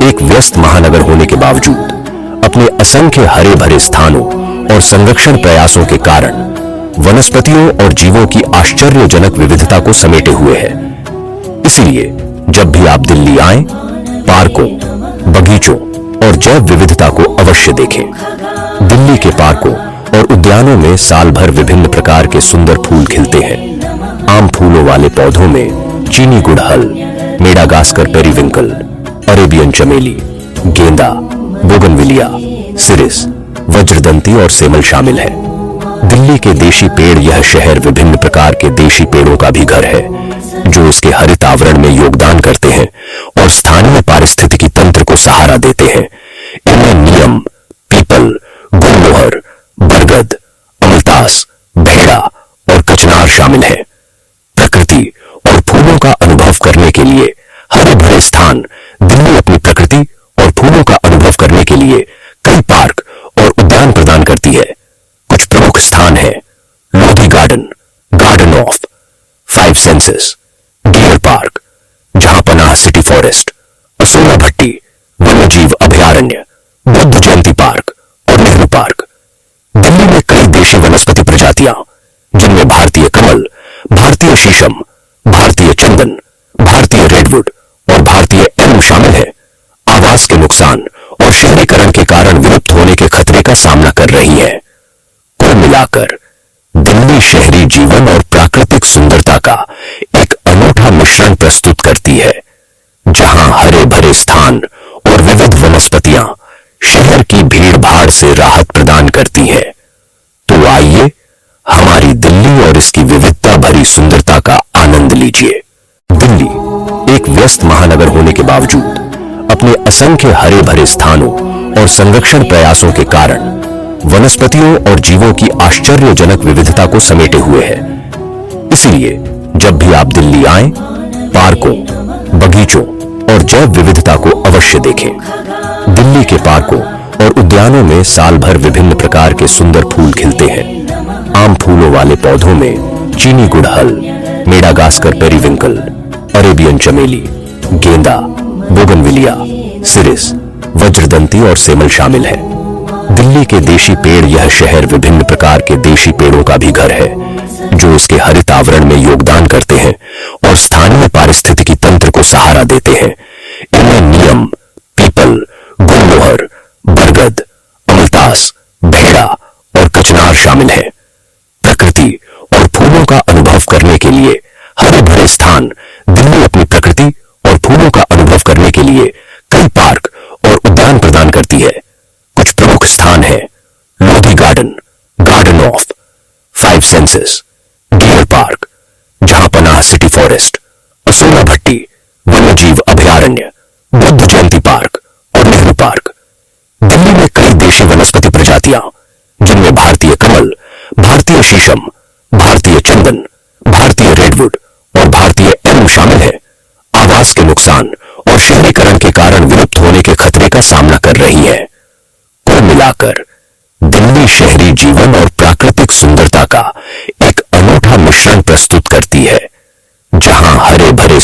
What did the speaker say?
एक व्यस्त महानगर होने के बावजूद अपने असंख्य हरे भरे स्थानों और संरक्षण प्रयासों के कारण वनस्पतियों और जीवों की आश्चर्यजनक विविधता को समेटे हुए है। इसलिए जब भी आप दिल्ली आएं, पार्कों, बगीचों और जैव विविधता को अवश्य देखें। दिल्ली के पार्कों और उद्यानों में साल भर विभिन्न प्रकार के सुंदर फूल खिलते हैं। आम फूलों वाले पौधों में चीनी गुड़हल, मेडागास्कर पेरीविंकल, अरेबियन चमेली, गेंदा, बोगनविलिया, सिरिस, वज्रदंती और सेमल शामिल है। दिल्ली के देशी पेड़, यह शहर विभिन्न प्रकार के देशी पेड़ों का भी घर है जो इसके हरित आवरण में योगदान करते हैं और स्थानीय पारिस्थितिकी तंत्र को सहारा देते हैं। इनमें नीम, पीपल, गुलमोहर, बरगद, अमलतास, भेड़ा और कचनार शामिल हैं। प्रकृति और फूलों का अनुभव करने के लिए हरे भरे स्थान दिल्ली अपनी प्रकृति और फूलों का अनुभव करने के लिए कई पार्क और उद्यान प्रदान करती है। कुछ प्रमुख स्थान हैं: Lodhi garden, garden of 5 senses, deer park, Jahanpanah city forest, Asola Bhatti वन्यजीव अभयारण्य, बुद्ध जयंती पार्क और नेहरू पार्क। दिल्ली में कई देशी वनस्पति प्रजातियां, जिनमें भारतीय कमल, भारतीय शीशम, भारतीय चंदन, भारतीय रेडवुड और भारतीय एल्म शामिल है, आवास के नुकसान और शहरीकरण के कारण विलुप्त होने के खतरे का सामना कर रही है। कुल मिलाकर दिल्ली शहरी जीवन और प्राकृतिक सुंदरता का एक अनूठा मिश्रण प्रस्तुत करती है, जहां हरे भरे स्थान और विविध वनस्पतियां शहर की भीड़ भाड़ से राहत प्रदान करती है। तो आइए हमारी दिल्ली और इसकी विविधता भरी सुंदरता का आनंद लीजिए। दिल्ली एक व्यस्त महानगर होने के बावजूद अपने असंख्य हरे भरे स्थानों और संरक्षण प्रयासों के कारण वनस्पतियों और जीवों की आश्चर्यजनक विविधता को समेटे हुए है। इसलिए जब भी आप दिल्ली आएं, पार्कों, बगीचों और जैव विविधता को अवश्य देखें। दिल्ली के पार्कों और उद्यानों में साल भर विभिन्न प्रकार के सुंदर फूल खिलते हैं। आम फूलों वाले पौधों में चीनी गुड़हल, मेडागास्कर पेरीविंकल, अरेबियन चमेली, गेंदा, बोगनविलिया, सिरिस, वज्रदंती और सेमल शामिल है। दिल्ली के देशी पेड़, यह शहर विभिन्न प्रकार के देशी पेड़ों का भी घर है जो इसके हरित आवरण में योगदान करते हैं और स्थानीय पारिस्थितिकी तंत्र को सहारा देते हैं। इनमें नीम, पीपल, गुलमोहर, बरगद, अमलतास, भेड़ा और कचनार शामिल है। प्रकृति और फूलों का अनुभव करने के लिए हरे भरे स्थान दिल्ली अपनी प्रकृति और फूलों का अनुभव करने के लिए कई पार्क और उद्यान प्रदान करती है। कुछ प्रमुख स्थान हैं: Lodhi garden, garden of 5 senses, deer park, Jahanpanah city forest, Asola Bhatti वन्यजीव अभयारण्य, बुद्ध जयंती पार्क और नेहरू पार्क। दिल्ली में कई देशी वनस्पति प्रजातियां, जिनमें भारतीय कमल, भारतीय शीशम, भारतीय चंदन, भारतीय रेडवुड और भारतीय एल्म शामिल है, आवास के नुकसान और शहरीकरण के कारण विलुप्त होने के खतरे का सामना कर रही है। कुल मिलाकर दिल्ली शहरी जीवन और प्राकृतिक सुंदरता का एक अनूठा मिश्रण प्रस्तुत करती है, जहां हरे भरे